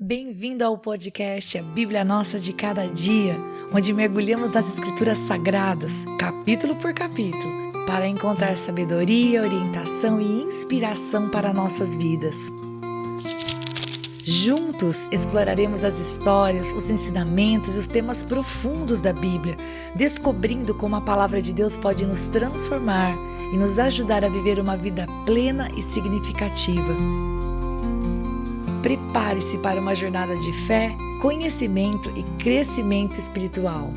Bem-vindo ao podcast A Bíblia Nossa de Cada Dia, onde mergulhamos nas Escrituras Sagradas, capítulo por capítulo, para encontrar sabedoria, orientação e inspiração para nossas vidas. Juntos exploraremos as histórias, os ensinamentos e os temas profundos da Bíblia, descobrindo como a palavra de Deus pode nos transformar e nos ajudar a viver uma vida plena e significativa. Prepare-se para uma jornada de fé, conhecimento e crescimento espiritual.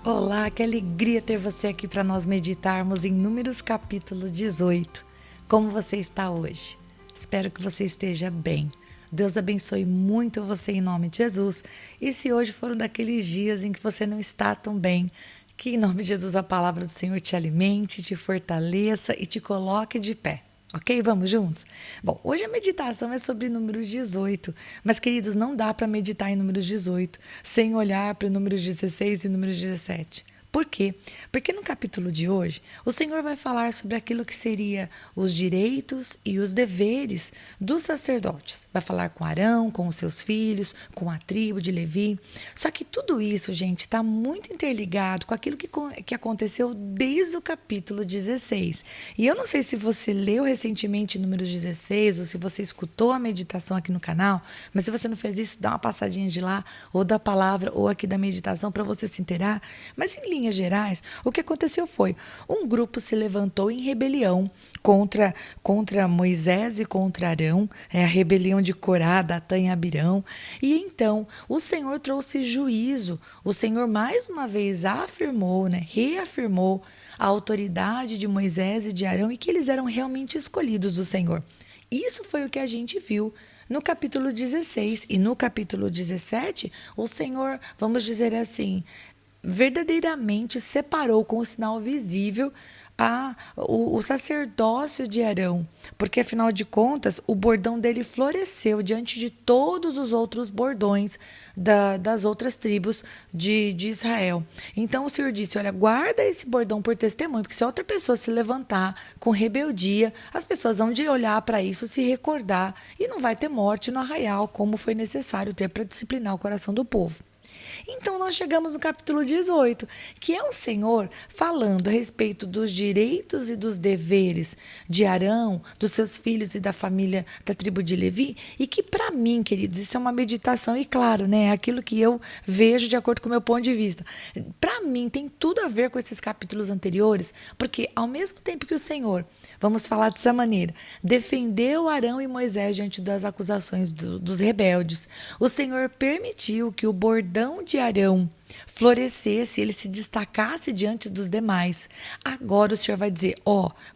Olá, que alegria ter você aqui para nós meditarmos em Números capítulo 18. Como você está hoje? Espero que você esteja bem. Deus abençoe muito você em nome de Jesus. E se hoje for um daqueles dias em que você não está tão bem, que em nome de Jesus a palavra do Senhor te alimente, te fortaleça e te coloque de pé. Ok? Vamos juntos? Bom, hoje a meditação é sobre Números 18, mas queridos, não dá para meditar em Números 18 sem olhar para Números 16 e Números 17. Por quê? Porque no capítulo de hoje, o Senhor vai falar sobre aquilo que seria os direitos e os deveres dos sacerdotes. Vai falar com Arão, com os seus filhos, com a tribo de Levi. Só que tudo isso, gente, está muito interligado com aquilo que aconteceu desde o capítulo 16. E eu não sei se você leu recentemente Números 16 ou se você escutou a meditação aqui no canal, mas se você não fez isso, dá uma passadinha de lá, ou da palavra, ou aqui da meditação, para você se inteirar. Mas em linhas gerais, o que aconteceu foi, um grupo se levantou em rebelião contra Moisés e contra Arão, a rebelião de Corá, Datã e Abirão, e então o Senhor trouxe juízo, o Senhor mais uma vez reafirmou a autoridade de Moisés e de Arão e que eles eram realmente escolhidos do Senhor. Isso foi o que a gente viu no capítulo 16 e no capítulo 17, o Senhor, vamos dizer assim, verdadeiramente separou com o sinal visível o sacerdócio de Arão, porque afinal de contas o bordão dele floresceu diante de todos os outros bordões das outras tribos de Israel. Então o Senhor disse, olha, guarda esse bordão por testemunho, porque se outra pessoa se levantar com rebeldia, as pessoas vão de olhar para isso, se recordar, e não vai ter morte no arraial, como foi necessário ter para disciplinar o coração do povo. Então nós chegamos no capítulo 18, que é o Senhor falando a respeito dos direitos e dos deveres de Arão, dos seus filhos e da família da tribo de Levi, e que para mim, queridos, isso é uma meditação e claro, é aquilo que eu vejo de acordo com o meu ponto de vista. Para mim tem tudo a ver com esses capítulos anteriores, porque ao mesmo tempo que o Senhor, vamos falar dessa maneira, defendeu Arão e Moisés diante das acusações dos rebeldes, o Senhor permitiu que o bordão de Arão florescesse, ele se destacasse diante dos demais. Agora o Senhor vai dizer,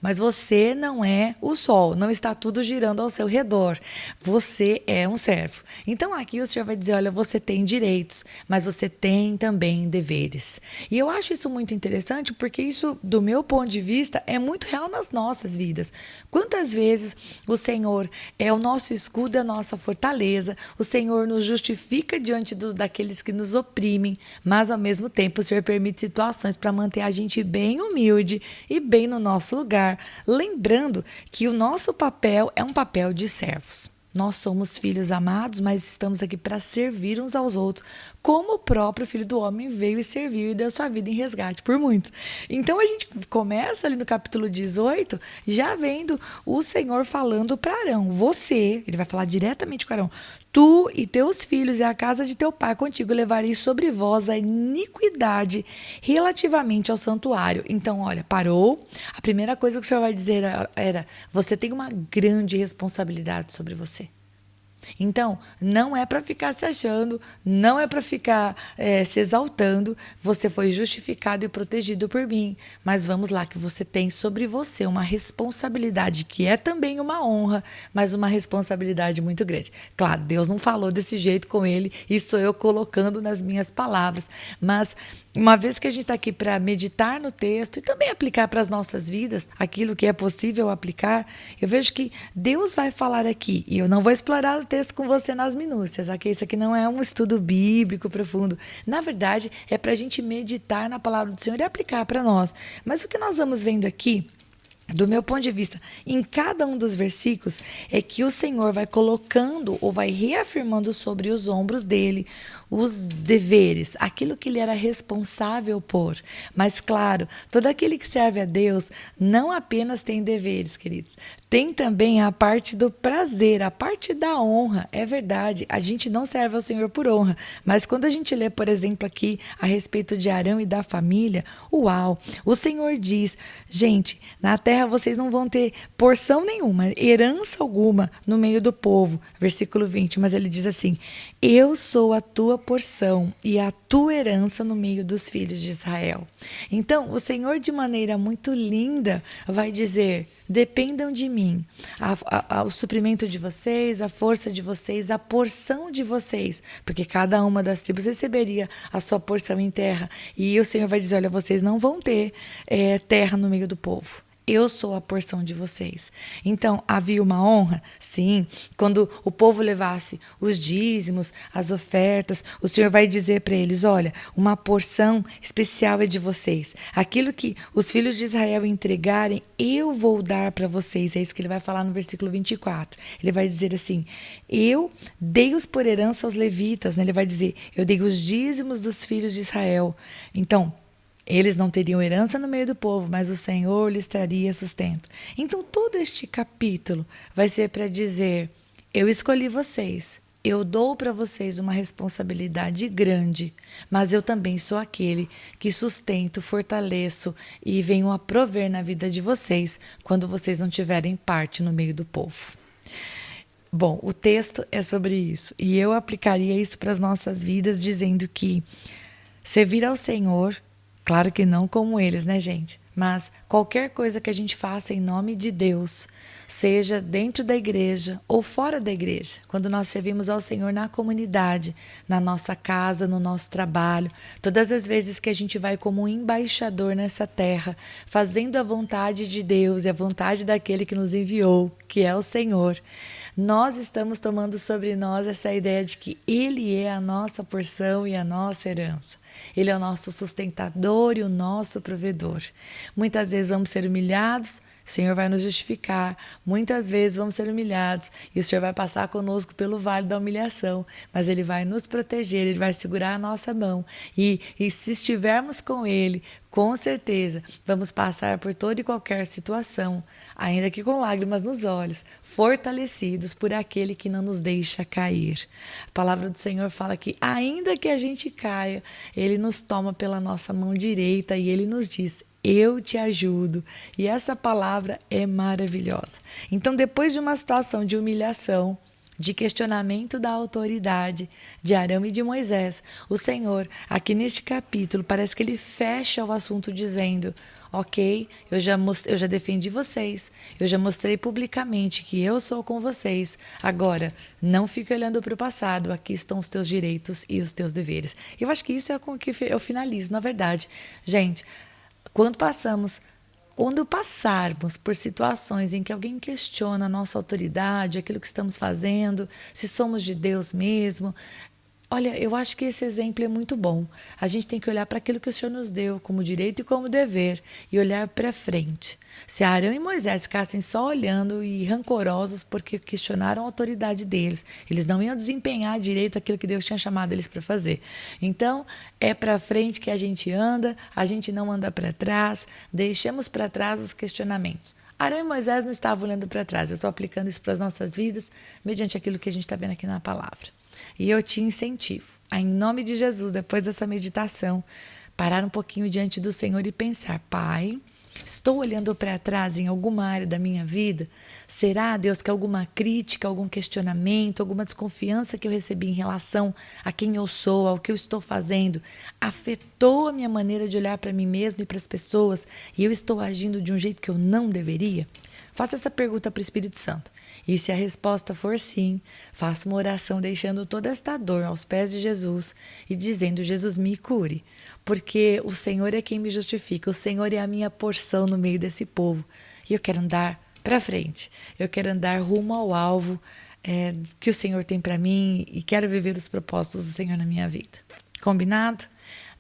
mas você não é o sol, não está tudo girando ao seu redor, você é um servo. Então aqui o Senhor vai dizer, olha, você tem direitos, mas você tem também deveres. E eu acho isso muito interessante, porque isso, do meu ponto de vista, é muito real nas nossas vidas. Quantas vezes o Senhor é o nosso escudo, a nossa fortaleza, o Senhor nos justifica diante daqueles que nos oprimem, mas ao mesmo tempo o Senhor permite situações para manter a gente bem humilde e bem no nosso lugar, lembrando que o nosso papel é um papel de servos. Nós somos filhos amados, mas estamos aqui para servir uns aos outros, como o próprio Filho do Homem veio e serviu e deu sua vida em resgate por muitos. Então a gente começa ali no capítulo 18, já vendo o Senhor falando para Arão, ele vai falar diretamente com Arão, tu e teus filhos e a casa de teu pai contigo levarei sobre vós a iniquidade relativamente ao santuário. Então, olha, parou. A primeira coisa que o Senhor vai dizer era, você tem uma grande responsabilidade sobre você. Então, não é para ficar se achando, não é para ficar se exaltando, você foi justificado e protegido por mim, mas vamos lá, que você tem sobre você uma responsabilidade, que é também uma honra, mas uma responsabilidade muito grande. Claro, Deus não falou desse jeito com ele, isso eu colocando nas minhas palavras, mas uma vez que a gente está aqui para meditar no texto e também aplicar para as nossas vidas aquilo que é possível aplicar, eu vejo que Deus vai falar aqui, e eu não vou explorar texto com você nas minúcias, ok? Isso aqui não é um estudo bíblico profundo. Na verdade, é para a gente meditar na palavra do Senhor e aplicar para nós. Mas o que nós vamos vendo aqui, do meu ponto de vista, em cada um dos versículos, é que o Senhor vai colocando ou vai reafirmando sobre os ombros dele os deveres, aquilo que ele era responsável por. Mas, claro, todo aquele que serve a Deus não apenas tem deveres, queridos. Tem também a parte do prazer, a parte da honra. É verdade, a gente não serve ao Senhor por honra, mas quando a gente lê, por exemplo, aqui a respeito de Arão e da família, uau, o Senhor diz, gente, na terra vocês não vão ter porção nenhuma, herança alguma no meio do povo. Versículo 20, mas ele diz assim, eu sou a tua porção e a tua herança no meio dos filhos de Israel. Então, o Senhor, de maneira muito linda, vai dizer, dependam de mim, o suprimento de vocês, a força de vocês, a porção de vocês, porque cada uma das tribos receberia a sua porção em terra. E o Senhor vai dizer, olha, vocês não vão ter terra no meio do povo. Eu sou a porção de vocês. Então, havia uma honra? Sim. Quando o povo levasse os dízimos, as ofertas, o Senhor vai dizer para eles, olha, uma porção especial é de vocês. Aquilo que os filhos de Israel entregarem, eu vou dar para vocês. É isso que ele vai falar no versículo 24. Ele vai dizer assim, eu dei-os por herança aos levitas. Né? Ele vai dizer, eu dei os dízimos dos filhos de Israel. Então, eles não teriam herança no meio do povo, mas o Senhor lhes traria sustento. Então, todo este capítulo vai ser para dizer, eu escolhi vocês, eu dou para vocês uma responsabilidade grande, mas eu também sou aquele que sustento, fortaleço e venho a prover na vida de vocês quando vocês não tiverem parte no meio do povo. Bom, o texto é sobre isso, e eu aplicaria isso para as nossas vidas, dizendo que servir ao Senhor, claro que não como eles, né, gente? Mas qualquer coisa que a gente faça em nome de Deus, seja dentro da igreja ou fora da igreja, quando nós servimos ao Senhor na comunidade, na nossa casa, no nosso trabalho, todas as vezes que a gente vai como um embaixador nessa terra, fazendo a vontade de Deus e a vontade daquele que nos enviou, que é o Senhor, nós estamos tomando sobre nós essa ideia de que Ele é a nossa porção e a nossa herança. Ele é o nosso sustentador e o nosso provedor. Muitas vezes vamos ser humilhados, o Senhor vai nos justificar. Muitas vezes vamos ser humilhados e o Senhor vai passar conosco pelo vale da humilhação, mas Ele vai nos proteger, Ele vai segurar a nossa mão. E se estivermos com Ele, com certeza vamos passar por toda e qualquer situação, ainda que com lágrimas nos olhos, fortalecidos por aquele que não nos deixa cair. A palavra do Senhor fala que ainda que a gente caia, Ele nos toma pela nossa mão direita e Ele nos diz, eu te ajudo. E essa palavra é maravilhosa. Então, depois de uma situação de humilhação, de questionamento da autoridade de Arão e de Moisés, o Senhor, aqui neste capítulo, parece que ele fecha o assunto dizendo, ok, eu já defendi vocês, eu já mostrei publicamente que eu sou com vocês, agora não fique olhando para o passado, aqui estão os teus direitos e os teus deveres. Eu acho que isso é com que eu finalizo, na verdade. Gente, quando passarmos por situações em que alguém questiona a nossa autoridade, aquilo que estamos fazendo, se somos de Deus mesmo, olha, eu acho que esse exemplo é muito bom. A gente tem que olhar para aquilo que o Senhor nos deu como direito e como dever e olhar para frente. Se Arão e Moisés ficassem só olhando e rancorosos porque questionaram a autoridade deles, eles não iam desempenhar direito aquilo que Deus tinha chamado eles para fazer. Então, é para frente que a gente anda, a gente não anda para trás, deixemos para trás os questionamentos. Arão e Moisés não estavam olhando para trás, eu estou aplicando isso para as nossas vidas, mediante aquilo que a gente está vendo aqui na palavra. E eu te incentivo a, em nome de Jesus, depois dessa meditação, parar um pouquinho diante do Senhor e pensar, Pai, estou olhando para trás em alguma área da minha vida? Será, Deus, que alguma crítica, algum questionamento, alguma desconfiança que eu recebi em relação a quem eu sou, ao que eu estou fazendo, afetou a minha maneira de olhar para mim mesmo e para as pessoas e eu estou agindo de um jeito que eu não deveria? Faça essa pergunta para o Espírito Santo. E se a resposta for sim, faça uma oração deixando toda esta dor aos pés de Jesus e dizendo, Jesus, me cure, porque o Senhor é quem me justifica, o Senhor é a minha porção no meio desse povo. E eu quero andar para frente, eu quero andar rumo ao alvo, que o Senhor tem para mim e quero viver os propósitos do Senhor na minha vida. Combinado?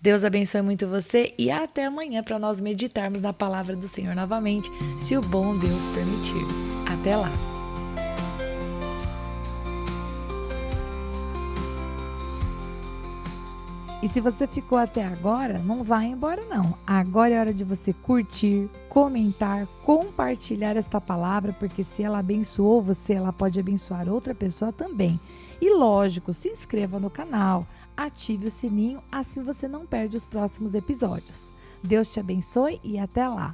Deus abençoe muito você e até amanhã para nós meditarmos na palavra do Senhor novamente, se o bom Deus permitir. Até lá! E se você ficou até agora, não vai embora não. Agora é hora de você curtir, comentar, compartilhar esta palavra, porque se ela abençoou você, ela pode abençoar outra pessoa também. E lógico, se inscreva no canal, ative o sininho, assim você não perde os próximos episódios. Deus te abençoe e até lá!